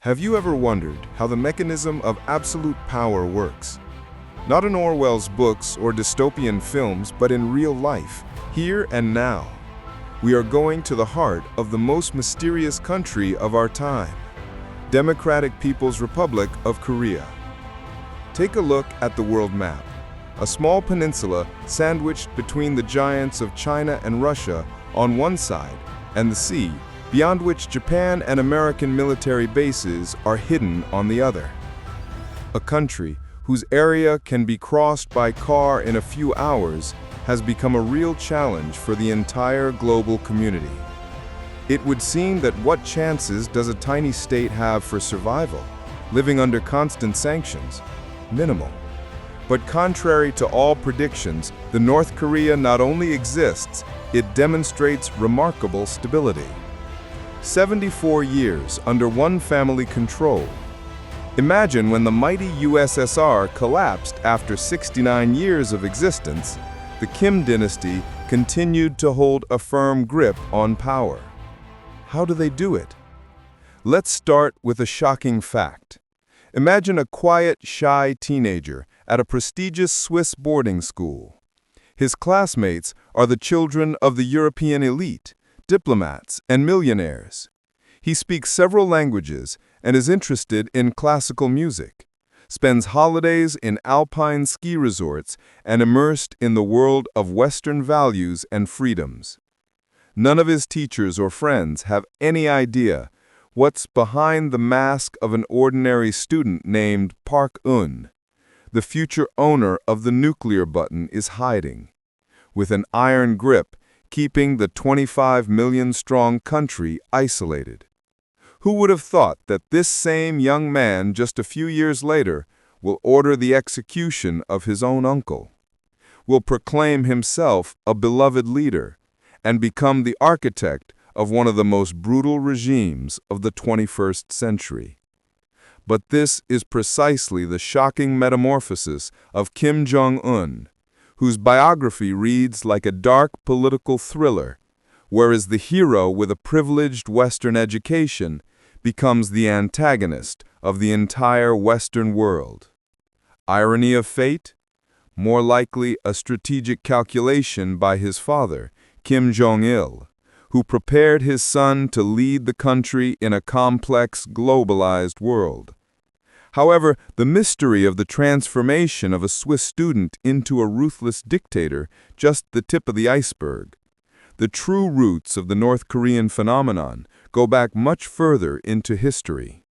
Have you ever wondered how the mechanism of absolute power works? Not in Orwell's books or dystopian films, but in real life, here and now. We are going to the heart of the most mysterious country of our time, Democratic People's Republic of Korea. Take a look at the world map, a small peninsula sandwiched between the giants of China and Russia on one side, and the sea, beyond which Japan and American military bases are hidden on the other. A country whose area can be crossed by car in a few hours has become a real challenge for the entire global community. It would seem that what chances does a tiny state have for survival, living under constant sanctions? Minimal. But contrary to all predictions, the North Korea not only exists, it demonstrates remarkable stability. 74 years under one family control. Imagine when the mighty USSR collapsed after 69 years of existence, the Kim dynasty continued to hold a firm grip on power. How do they do it? Let's start with a shocking fact. Imagine a quiet, shy teenager at a prestigious Swiss boarding school. His classmates are the children of the European elite, diplomats, and millionaires. He speaks several languages and is interested in classical music, spends holidays in alpine ski resorts, and immersed in the world of Western values and freedoms. None of his teachers or friends have any idea what's behind the mask of an ordinary student named Park Un. The future owner of the nuclear button is hiding, with an iron grip, keeping the 25 million-strong country isolated. Who would have thought that this same young man, just a few years later, will order the execution of his own uncle, will proclaim himself a beloved leader, and become the architect of one of the most brutal regimes of the 21st century? But this is precisely the shocking metamorphosis of Kim Jong-un, whose biography reads like a dark political thriller, whereas the hero with a privileged Western education becomes the antagonist of the entire Western world. Irony of fate? More likely a strategic calculation by his father, Kim Jong-il, who prepared his son to lead the country in a complex, globalized world. However, the mystery of the transformation of a Swiss student into a ruthless dictator, just the tip of the iceberg. The true roots of the North Korean phenomenon go back much further into history.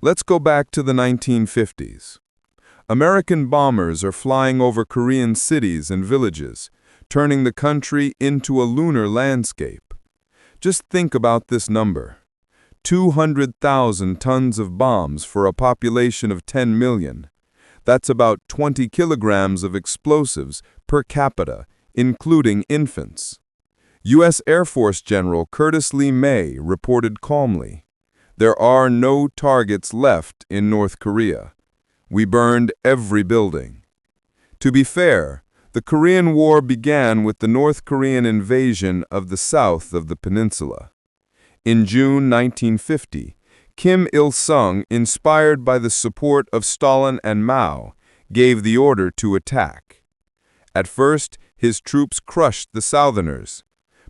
Let's go back to the 1950s. American bombers are flying over Korean cities and villages, turning the country into a lunar landscape. Just think about this number. 200,000 tons of bombs for a population of 10 million. That's about 20 kilograms of explosives per capita, including infants. U.S. Air Force General Curtis Lee May reported calmly, "There are no targets left in North Korea. We burned every building." To be fair, the Korean War began with the North Korean invasion of the south of the peninsula. In June 1950, Kim Il-sung, inspired by the support of Stalin and Mao, gave the order to attack. At first, his troops crushed the Southerners,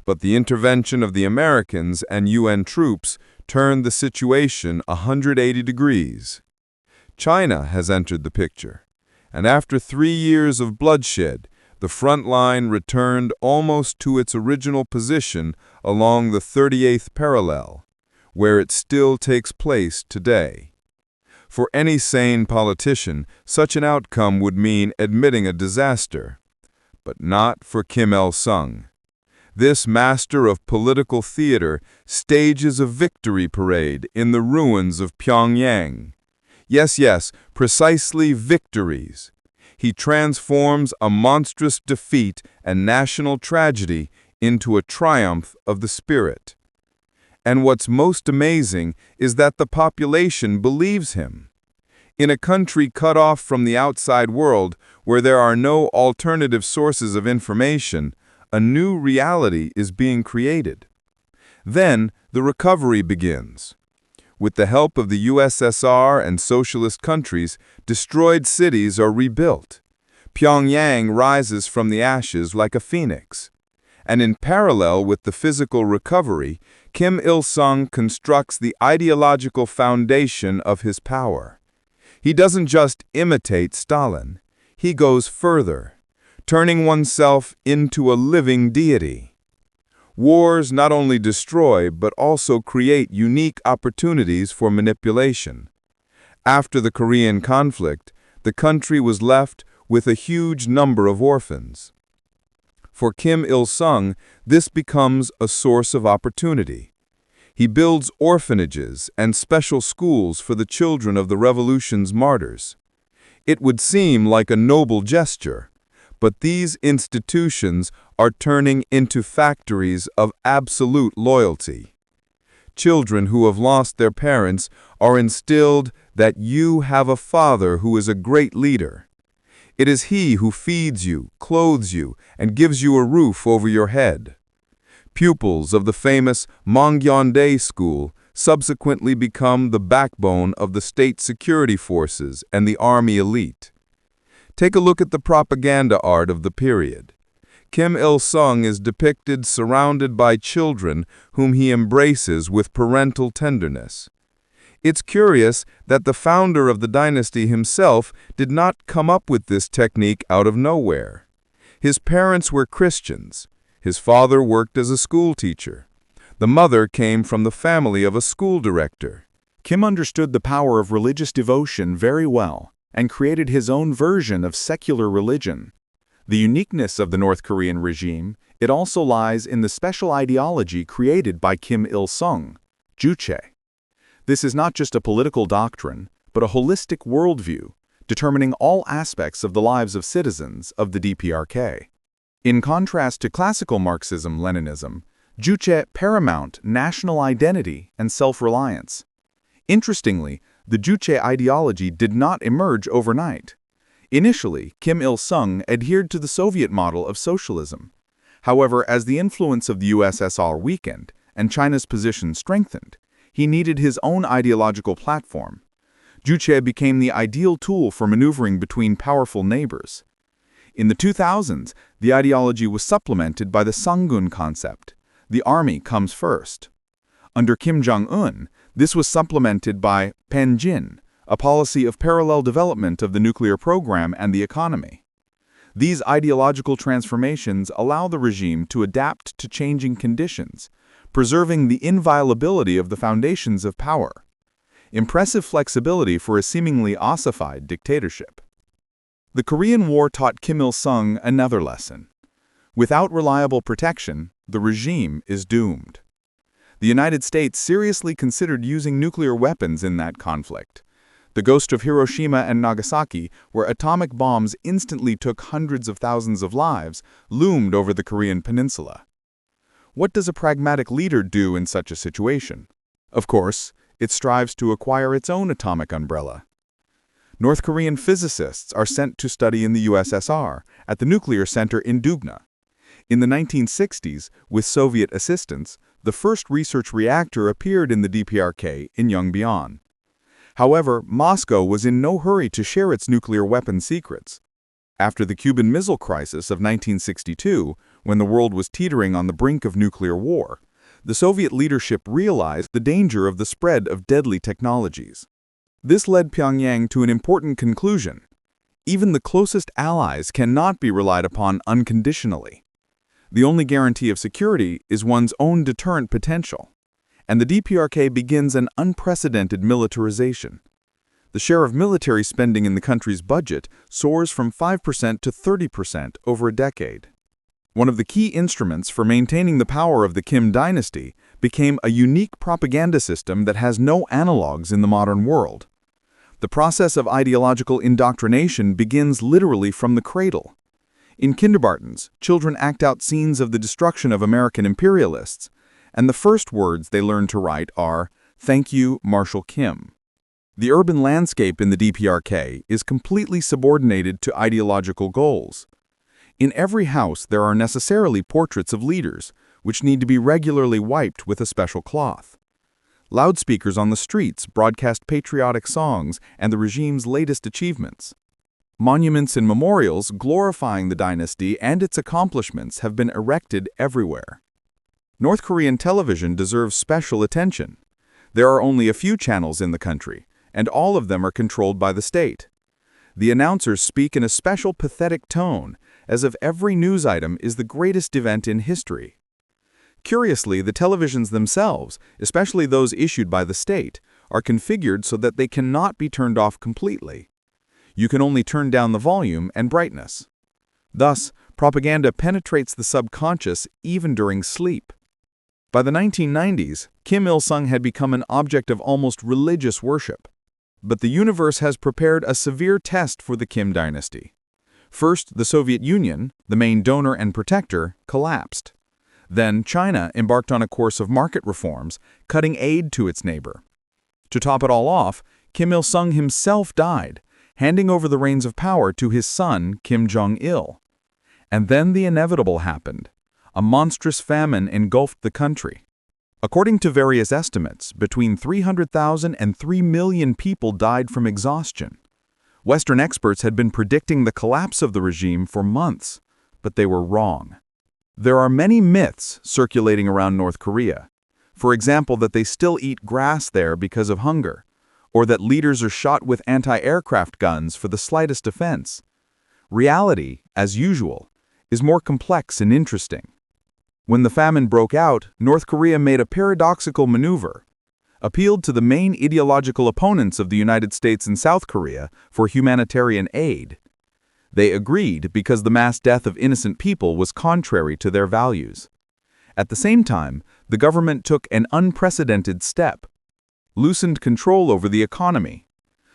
but the intervention of the Americans and UN troops turned the situation 180 degrees. China has entered the picture, and after 3 years of bloodshed, the front line returned almost to its original position along the 38th parallel, where it still takes place today. For any sane politician, such an outcome would mean admitting a disaster, but not for Kim Il-sung. This master of political theater stages a victory parade in the ruins of Pyongyang. Yes, precisely victories. He transforms a monstrous defeat and national tragedy into a triumph of the spirit. And what's most amazing is that the population believes him. In a country cut off from the outside world, where there are no alternative sources of information, a new reality is being created. Then the recovery begins. With the help of the USSR and socialist countries, destroyed cities are rebuilt. Pyongyang rises from the ashes like a phoenix. And in parallel with the physical recovery, Kim Il-sung constructs the ideological foundation of his power. He doesn't just imitate Stalin. He goes further, turning oneself into a living deity. Wars not only destroy, but also create unique opportunities for manipulation. After the Korean conflict, the country was left with a huge number of orphans. For Kim Il-sung, this becomes a source of opportunity. He builds orphanages and special schools for the children of the revolution's martyrs. It would seem like a noble gesture, but these institutions are turning into factories of absolute loyalty. Children who have lost their parents are instilled that you have a father who is a great leader. It is he who feeds you, clothes you, and gives you a roof over your head. Pupils of the famous Mangyondae school subsequently become the backbone of the state security forces and the army elite. Take a look at the propaganda art of the period. Kim Il-sung is depicted surrounded by children whom he embraces with parental tenderness. It's curious that the founder of the dynasty himself did not come up with this technique out of nowhere. His parents were Christians. His father worked as a school teacher. The mother came from the family of a school director. Kim understood the power of religious devotion very well and created his own version of secular religion. The uniqueness of the North Korean regime, it also lies in the special ideology created by Kim Il-sung, Juche. This is not just a political doctrine, but a holistic worldview, determining all aspects of the lives of citizens of the DPRK. In contrast to classical Marxism-Leninism, Juche paramount national identity and self-reliance. Interestingly, the Juche ideology did not emerge overnight. Initially, Kim Il-sung adhered to the Soviet model of socialism. However, as the influence of the USSR weakened and China's position strengthened, he needed his own ideological platform. Juche became the ideal tool for maneuvering between powerful neighbors. In the 2000s, the ideology was supplemented by the Sangun concept. The army comes first. Under Kim Jong-un, this was supplemented by Panjin, a policy of parallel development of the nuclear program and the economy. These ideological transformations allow the regime to adapt to changing conditions, preserving the inviolability of the foundations of power. Impressive flexibility for a seemingly ossified dictatorship. The Korean War taught Kim Il-sung another lesson. Without reliable protection, the regime is doomed. The United States seriously considered using nuclear weapons in that conflict. The ghost of Hiroshima and Nagasaki, where atomic bombs instantly took hundreds of thousands of lives, loomed over the Korean peninsula. What does a pragmatic leader do in such a situation? Of course, it strives to acquire its own atomic umbrella. North Korean physicists are sent to study in the USSR at the nuclear center in Dubna. In the 1960s, with Soviet assistance, the first research reactor appeared in the DPRK in Yongbyon. However, Moscow was in no hurry to share its nuclear weapon secrets. After the Cuban Missile Crisis of 1962, when the world was teetering on the brink of nuclear war, the Soviet leadership realized the danger of the spread of deadly technologies. This led Pyongyang to an important conclusion. Even the closest allies cannot be relied upon unconditionally. The only guarantee of security is one's own deterrent potential. And the DPRK begins an unprecedented militarization. The share of military spending in the country's budget soars from 5% to 30% over a decade. One of the key instruments for maintaining the power of the Kim dynasty became a unique propaganda system that has no analogs in the modern world. The process of ideological indoctrination begins literally from the cradle. In kindergartens, children act out scenes of the destruction of American imperialists, and the first words they learn to write are, "Thank you, Marshal Kim." The urban landscape in the DPRK is completely subordinated to ideological goals. In every house there are necessarily portraits of leaders, which need to be regularly wiped with a special cloth. Loudspeakers on the streets broadcast patriotic songs and the regime's latest achievements. Monuments and memorials glorifying the dynasty and its accomplishments have been erected everywhere. North Korean television deserves special attention. There are only a few channels in the country, and all of them are controlled by the state. The announcers speak in a special pathetic tone, as if every news item is the greatest event in history. Curiously, the televisions themselves, especially those issued by the state, are configured so that they cannot be turned off completely. You can only turn down the volume and brightness. Thus, propaganda penetrates the subconscious even during sleep. By the 1990s, Kim Il-sung had become an object of almost religious worship. But the universe has prepared a severe test for the Kim dynasty. First, the Soviet Union, the main donor and protector, collapsed. Then, China embarked on a course of market reforms, cutting aid to its neighbor. To top it all off, Kim Il-sung himself died, handing over the reins of power to his son, Kim Jong-il. And then the inevitable happened. A monstrous famine engulfed the country. According to various estimates, between 300,000 and 3 million people died from exhaustion. Western experts had been predicting the collapse of the regime for months, but they were wrong. There are many myths circulating around North Korea. For example, that they still eat grass there because of hunger, or that leaders are shot with anti-aircraft guns for the slightest offense. Reality, as usual, is more complex and interesting. When the famine broke out, North Korea made a paradoxical maneuver, appealed to the main ideological opponents of the United States and South Korea for humanitarian aid. They agreed because the mass death of innocent people was contrary to their values. At the same time, the government took an unprecedented step, loosened control over the economy.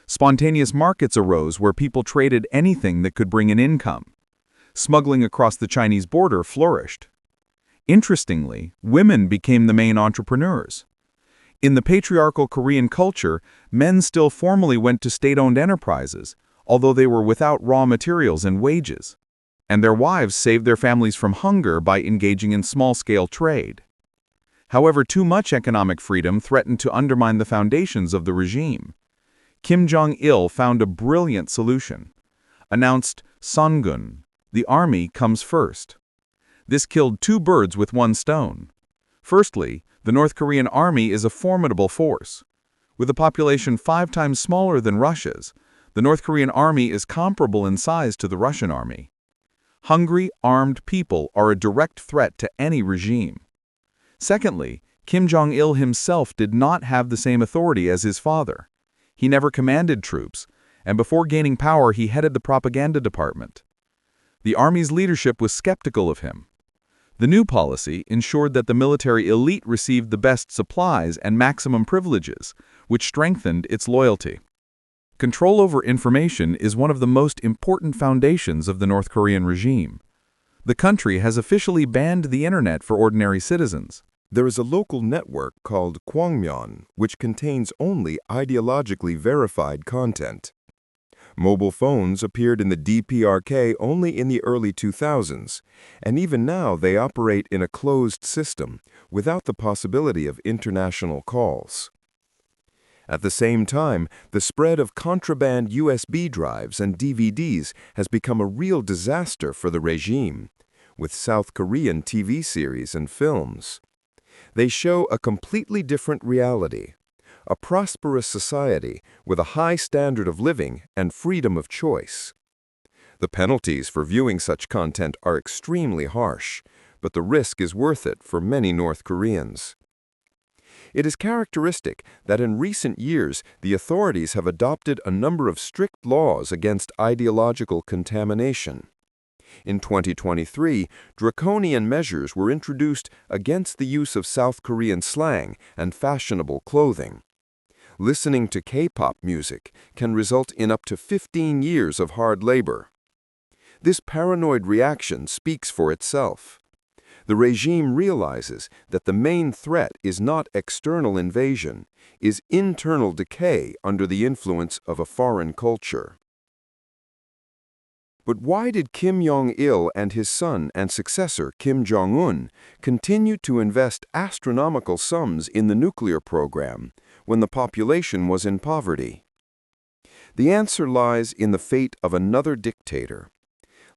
Spontaneous markets arose where people traded anything that could bring an income. Smuggling across the Chinese border flourished. Interestingly, women became the main entrepreneurs. In the patriarchal Korean culture, men still formally went to state-owned enterprises, although they were without raw materials and wages. And their wives saved their families from hunger by engaging in small-scale trade. However, too much economic freedom threatened to undermine the foundations of the regime. Kim Jong-il found a brilliant solution. Announced Songun, the army comes first. This killed two birds with one stone. Firstly, the North Korean army is a formidable force. With a population 5 times smaller than Russia's, the North Korean army is comparable in size to the Russian army. Hungry, armed people are a direct threat to any regime. Secondly, Kim Jong-il himself did not have the same authority as his father. He never commanded troops, and before gaining power he headed the propaganda department. The army's leadership was skeptical of him. The new policy ensured that the military elite received the best supplies and maximum privileges, which strengthened its loyalty. Control over information is one of the most important foundations of the North Korean regime. The country has officially banned the internet for ordinary citizens. There is a local network called Kwangmyeon, which contains only ideologically verified content. Mobile phones appeared in the DPRK only in the early 2000s, and even now they operate in a closed system without the possibility of international calls. At the same time, the spread of contraband USB drives and DVDs has become a real disaster for the regime, with South Korean TV series and films. They show a completely different reality. A prosperous society with a high standard of living and freedom of choice. The penalties for viewing such content are extremely harsh, but the risk is worth it for many North Koreans. It is characteristic that in recent years the authorities have adopted a number of strict laws against ideological contamination. In 2023, draconian measures were introduced against the use of South Korean slang and fashionable clothing. Listening to K-pop music can result in up to 15 years of hard labor. This paranoid reaction speaks for itself. The regime realizes that the main threat is not external invasion, is internal decay under the influence of a foreign culture. But why did Kim Jong-il and his son and successor, Kim Jong-un, continue to invest astronomical sums in the nuclear program when the population was in poverty? The answer lies in the fate of another dictator,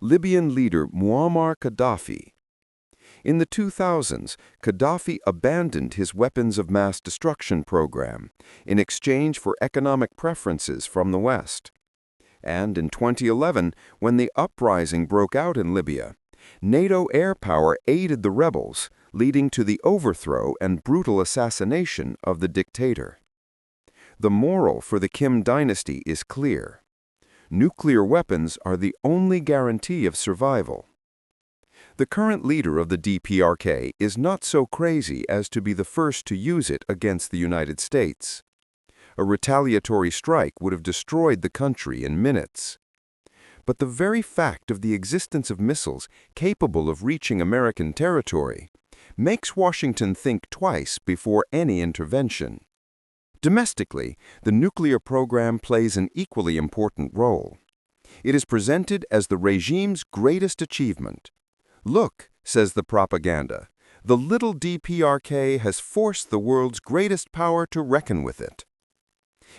Libyan leader Muammar Gaddafi. In the 2000s, Gaddafi abandoned his weapons of mass destruction program in exchange for economic preferences from the West. And in 2011, when the uprising broke out in Libya, NATO air power aided the rebels, leading to the overthrow and brutal assassination of the dictator. The moral for the Kim dynasty is clear. Nuclear weapons are the only guarantee of survival. The current leader of the DPRK is not so crazy as to be the first to use it against the United States. A retaliatory strike would have destroyed the country in minutes. But the very fact of the existence of missiles capable of reaching American territory makes Washington think twice before any intervention. Domestically, the nuclear program plays an equally important role. It is presented as the regime's greatest achievement. Look, says the propaganda, the little DPRK has forced the world's greatest power to reckon with it.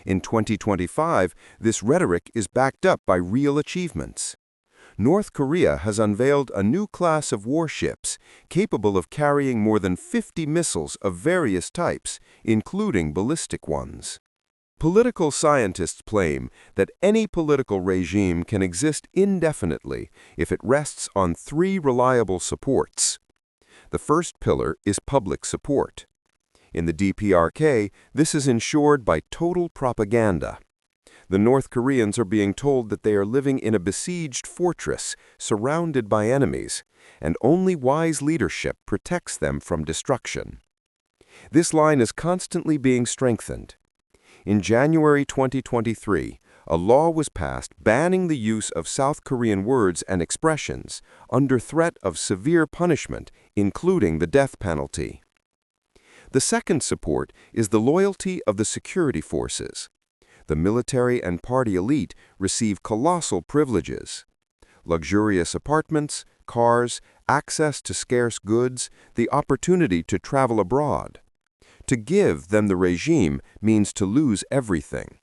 In 2025, this rhetoric is backed up by real achievements. North Korea has unveiled a new class of warships capable of carrying more than 50 missiles of various types, including ballistic ones. Political scientists claim that any political regime can exist indefinitely if it rests on three reliable supports. The first pillar is public support. In the DPRK, this is ensured by total propaganda. The North Koreans are being told that they are living in a besieged fortress, surrounded by enemies, and only wise leadership protects them from destruction. This line is constantly being strengthened. In January 2023, a law was passed banning the use of South Korean words and expressions under threat of severe punishment, including the death penalty. The second support is the loyalty of the security forces. The military and party elite receive colossal privileges: luxurious apartments, cars, access to scarce goods, the opportunity to travel abroad. To give them the regime means to lose everything.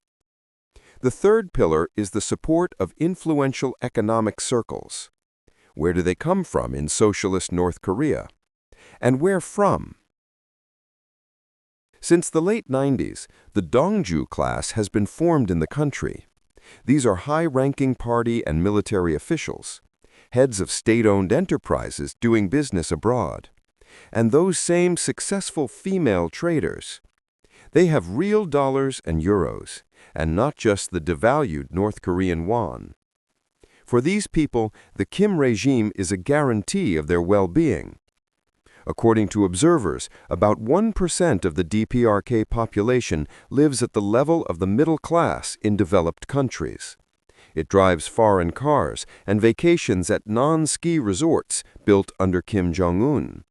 The third pillar is the support of influential economic circles. Where do they come from in socialist North Korea? And where from? Since the late 90s, the Dongju class has been formed in the country. These are high-ranking party and military officials, heads of state-owned enterprises doing business abroad, and those same successful female traders. They have real dollars and euros, and not just the devalued North Korean won. For these people, the Kim regime is a guarantee of their well-being. According to observers, about 1% of the DPRK population lives at the level of the middle class in developed countries. It drives foreign cars and vacations at non-ski resorts built under Kim Jong-un,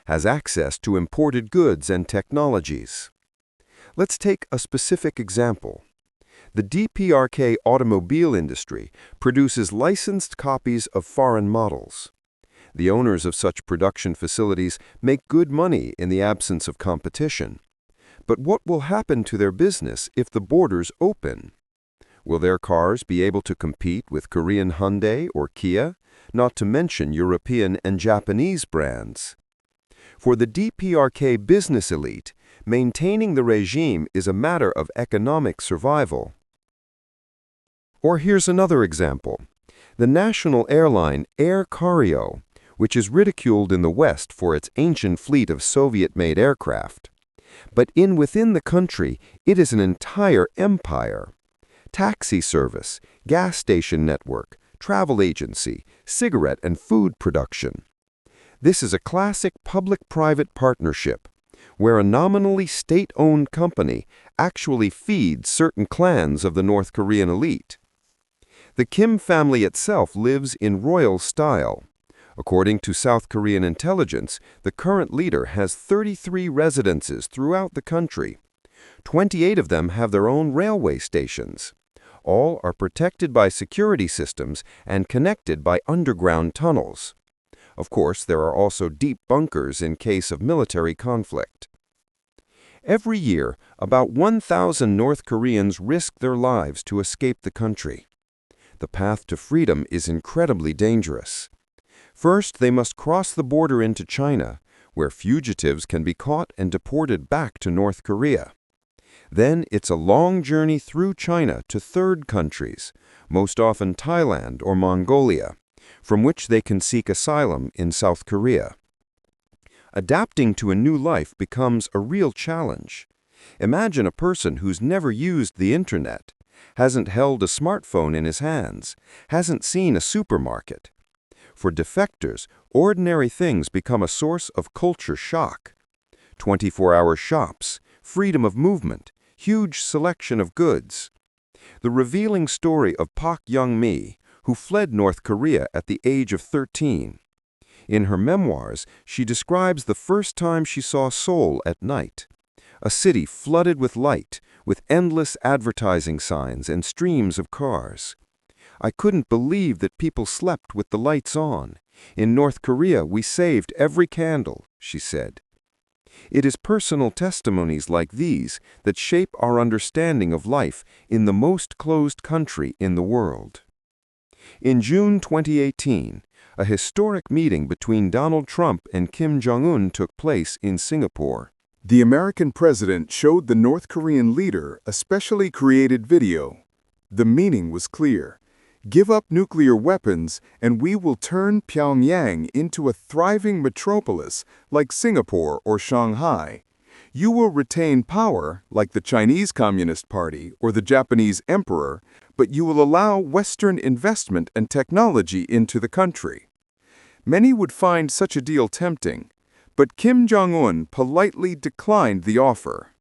has access to imported goods and technologies. Let's take a specific example. The DPRK automobile industry produces licensed copies of foreign models. The owners of such production facilities make good money in the absence of competition. But what will happen to their business if the borders open? Will their cars be able to compete with Korean Hyundai or Kia, not to mention European and Japanese brands? For the DPRK business elite, maintaining the regime is a matter of economic survival. Or here's another example. The national airline Air Koryo, which is ridiculed in the West for its ancient fleet of Soviet-made aircraft. But within the country, it is an entire empire. Taxi service, gas station network, travel agency, cigarette and food production. This is a classic public-private partnership, where a nominally state-owned company actually feeds certain clans of the North Korean elite. The Kim family itself lives in royal style. According to South Korean intelligence, the current leader has 33 residences throughout the country. 28 of them have their own railway stations. All are protected by security systems and connected by underground tunnels. Of course, there are also deep bunkers in case of military conflict. Every year, about 1,000 North Koreans risk their lives to escape the country. The path to freedom is incredibly dangerous. First, they must cross the border into China, where fugitives can be caught and deported back to North Korea. Then it's a long journey through China to third countries, most often Thailand or Mongolia, from which they can seek asylum in South Korea. Adapting to a new life becomes a real challenge. Imagine a person who's never used the internet, hasn't held a smartphone in his hands, hasn't seen a supermarket. For defectors, ordinary things become a source of culture shock. 24-hour shops, freedom of movement, huge selection of goods. The revealing story of Park Young-mi, who fled North Korea at the age of 13. In her memoirs, she describes the first time she saw Seoul at night. A city flooded with light, with endless advertising signs and streams of cars. I couldn't believe that people slept with the lights on. In North Korea, we saved every candle, she said. It is personal testimonies like these that shape our understanding of life in the most closed country in the world. In June 2018, a historic meeting between Donald Trump and Kim Jong-un took place in Singapore. The American president showed the North Korean leader a specially created video. The meaning was clear. Give up nuclear weapons and we will turn Pyongyang into a thriving metropolis like Singapore or Shanghai. You will retain power like the Chinese Communist Party or the Japanese Emperor, but you will allow Western investment and technology into the country. Many would find such a deal tempting, but Kim Jong-un politely declined the offer.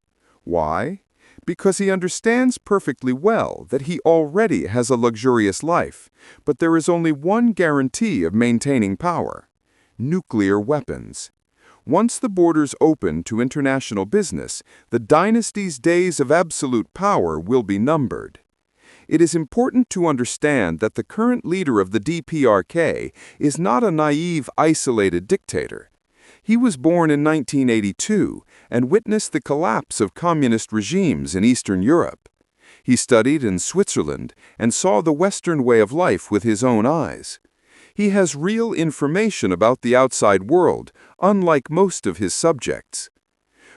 Why? Because he understands perfectly well that he already has a luxurious life, but there is only one guarantee of maintaining power: nuclear weapons. Once the borders open to international business, the dynasty's days of absolute power will be numbered. It is important to understand that the current leader of the DPRK is not a naive, isolated dictator. He was born in 1982 and witnessed the collapse of communist regimes in Eastern Europe. He studied in Switzerland and saw the Western way of life with his own eyes. He has real information about the outside world, unlike most of his subjects.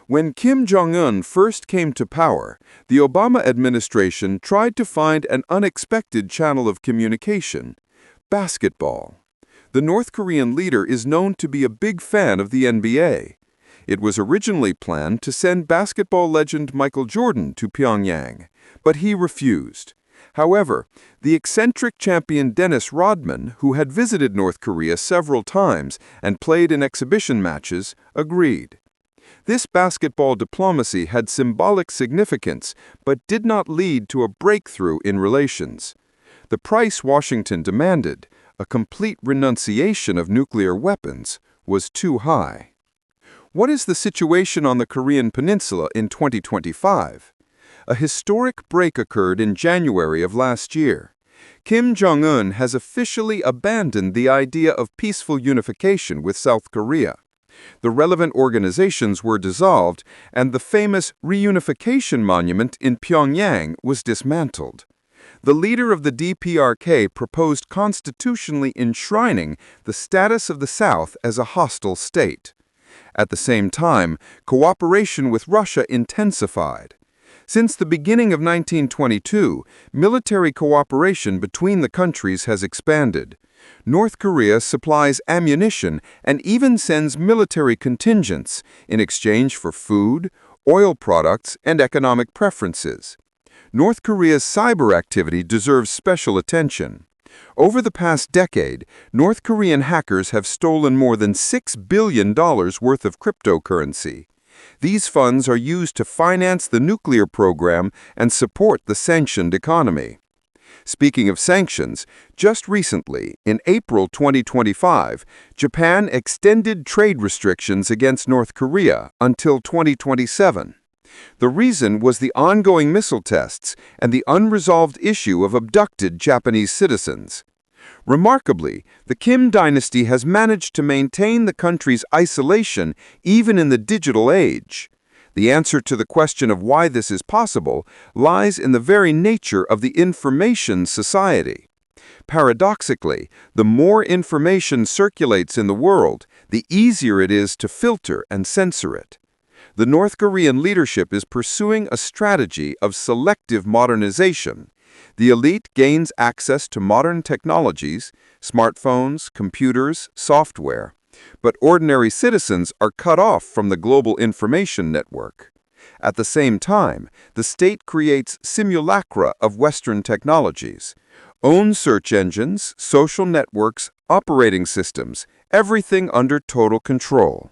When Kim Jong-un first came to power, the Obama administration tried to find an unexpected channel of communication: basketball. The North Korean leader is known to be a big fan of the NBA. It was originally planned to send basketball legend Michael Jordan to Pyongyang, but he refused. However, the eccentric champion Dennis Rodman, who had visited North Korea several times and played in exhibition matches, agreed. This basketball diplomacy had symbolic significance, but did not lead to a breakthrough in relations. The price Washington demanded, a complete renunciation of nuclear weapons, was too high. What is the situation on the Korean Peninsula in 2025? A historic break occurred in January of last year. Kim Jong-un has officially abandoned the idea of peaceful unification with South Korea. The relevant organizations were dissolved, and the famous reunification monument in Pyongyang was dismantled. The leader of the DPRK proposed constitutionally enshrining the status of the South as a hostile state. At the same time, cooperation with Russia intensified. Since the beginning of 1922, military cooperation between the countries has expanded. North Korea supplies ammunition and even sends military contingents in exchange for food, oil products, and economic preferences. North Korea's cyber activity deserves special attention. Over the past decade, North Korean hackers have stolen more than $6 billion worth of cryptocurrency. These funds are used to finance the nuclear program and support the sanctioned economy. Speaking of sanctions, just recently, in April 2025, Japan extended trade restrictions against North Korea until 2027. The reason was the ongoing missile tests and the unresolved issue of abducted Japanese citizens. Remarkably, the Kim dynasty has managed to maintain the country's isolation even in the digital age. The answer to the question of why this is possible lies in the very nature of the information society. Paradoxically, the more information circulates in the world, the easier it is to filter and censor it. The North Korean leadership is pursuing a strategy of selective modernization. The elite gains access to modern technologies, smartphones, computers, software, but ordinary citizens are cut off from the global information network. At the same time, the state creates simulacra of Western technologies, owns search engines, social networks, operating systems, everything under total control.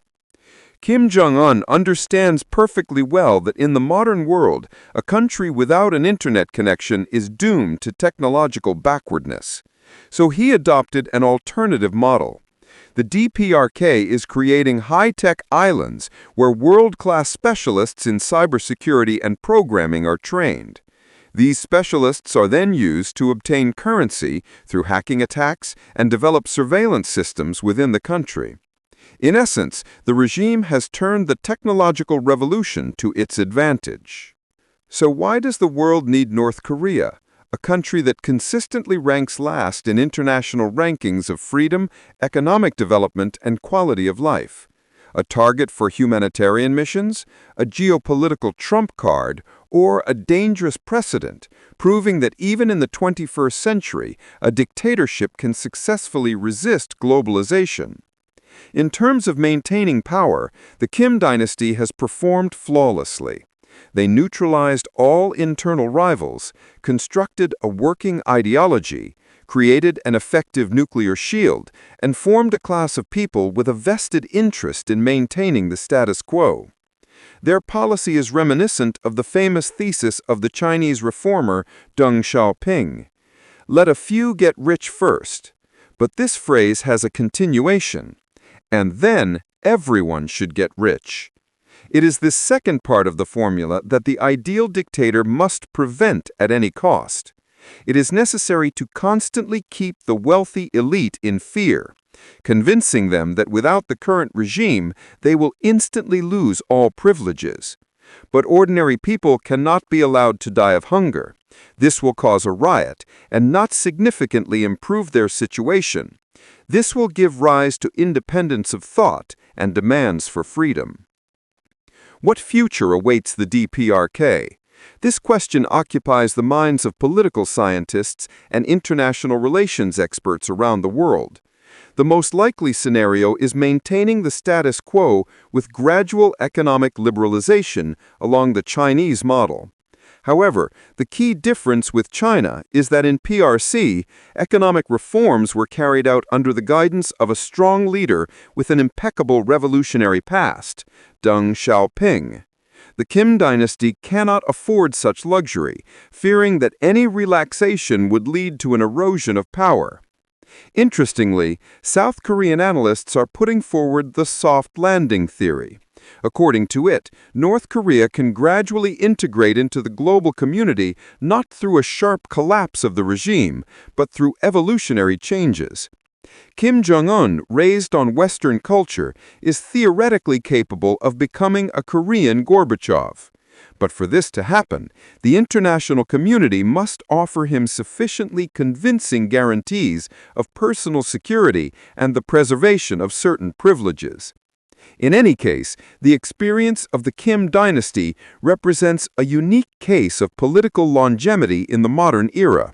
Kim Jong-un understands perfectly well that in the modern world, a country without an internet connection is doomed to technological backwardness. So he adopted an alternative model. The DPRK is creating high-tech islands where world-class specialists in cybersecurity and programming are trained. These specialists are then used to obtain currency through hacking attacks and develop surveillance systems within the country. In essence, the regime has turned the technological revolution to its advantage. So why does the world need North Korea, a country that consistently ranks last in international rankings of freedom, economic development, and quality of life? A target for humanitarian missions, a geopolitical trump card, or a dangerous precedent, proving that even in the 21st century, a dictatorship can successfully resist globalization. In terms of maintaining power, the Kim dynasty has performed flawlessly. They neutralized all internal rivals, constructed a working ideology, created an effective nuclear shield, and formed a class of people with a vested interest in maintaining the status quo. Their policy is reminiscent of the famous thesis of the Chinese reformer Deng Xiaoping. Let a few get rich first. But this phrase has a continuation. And then everyone should get rich. It is this second part of the formula that the ideal dictator must prevent at any cost. It is necessary to constantly keep the wealthy elite in fear, convincing them that without the current regime, they will instantly lose all privileges. But ordinary people cannot be allowed to die of hunger. This will cause a riot and not significantly improve their situation. This will give rise to independence of thought and demands for freedom. What future awaits the DPRK? This question occupies the minds of political scientists and international relations experts around the world. The most likely scenario is maintaining the status quo with gradual economic liberalization along the Chinese model. However, the key difference with China is that in PRC, economic reforms were carried out under the guidance of a strong leader with an impeccable revolutionary past, Deng Xiaoping. The Kim dynasty cannot afford such luxury, fearing that any relaxation would lead to an erosion of power. Interestingly, South Korean analysts are putting forward the soft landing theory. According to it, North Korea can gradually integrate into the global community not through a sharp collapse of the regime, but through evolutionary changes. Kim Jong-un, raised on Western culture, is theoretically capable of becoming a Korean Gorbachev. But for this to happen, the international community must offer him sufficiently convincing guarantees of personal security and the preservation of certain privileges. In any case, the experience of the Kim dynasty represents a unique case of political longevity in the modern era.